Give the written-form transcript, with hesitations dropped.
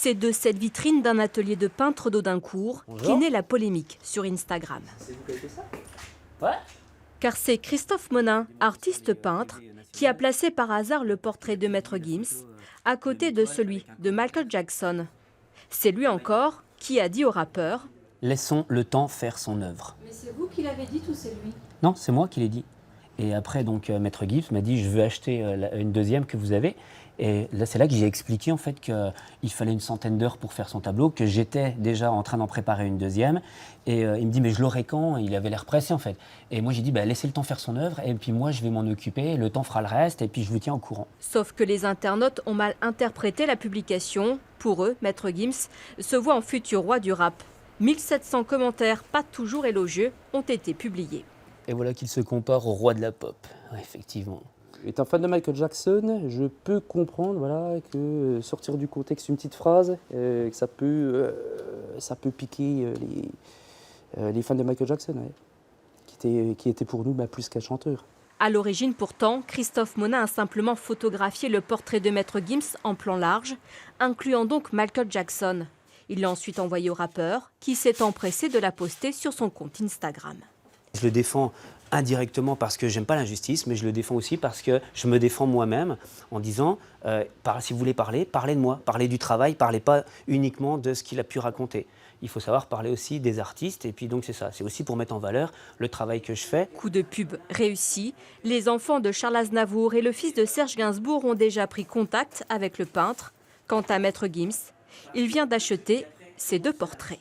C'est de cette vitrine d'un atelier de peintre d'Audincourt qu'est née la polémique sur Instagram. C'est vous qui avez fait ça? Ouais. Car c'est Christophe Monin, artiste peintre, qui a placé par hasard le portrait de Maître Gims à côté de celui de Michael Jackson. C'est lui encore qui a dit au rappeur « Laissons le temps faire son œuvre ». Mais c'est vous qui l'avez dit ou c'est lui? Non, c'est moi qui l'ai dit. Et après, donc, Maître Gims m'a dit « Je veux acheter une deuxième que vous avez ». Et là, c'est là que j'ai expliqué en fait qu'il fallait une centaine d'heures pour faire son tableau, que j'étais déjà en train d'en préparer une deuxième. Et il me dit « Mais je l'aurai quand ?» Il avait l'air pressé en fait. Et moi, j'ai dit « Laissez le temps faire son œuvre et puis moi, je vais m'en occuper, le temps fera le reste et puis je vous tiens au courant ». Sauf que les internautes ont mal interprété la publication. Pour eux, Maître Gims se voit en futur roi du rap. 1700 commentaires, pas toujours élogieux, ont été publiés. Et voilà qu'il se compare au roi de la pop, ouais, effectivement. Étant fan de Michael Jackson, je peux comprendre voilà, que sortir du contexte une petite phrase, que ça peut piquer les fans de Michael Jackson, ouais, qui étaient pour nous plus qu'un chanteur. À l'origine pourtant, Christophe Monin a simplement photographié le portrait de Maître Gims en plan large, incluant donc Michael Jackson. Il l'a ensuite envoyé au rappeur, qui s'est empressé de la poster sur son compte Instagram. Je le défends indirectement parce que j'aime pas l'injustice, mais je le défends aussi parce que je me défends moi-même en disant si vous voulez parler, parlez de moi, parlez du travail, parlez pas uniquement de ce qu'il a pu raconter. Il faut savoir parler aussi des artistes et puis donc c'est ça, c'est aussi pour mettre en valeur le travail que je fais. Coup de pub réussi, les enfants de Charles Aznavour et le fils de Serge Gainsbourg ont déjà pris contact avec le peintre. Quant à Maître Gims, il vient d'acheter ses 2 portraits.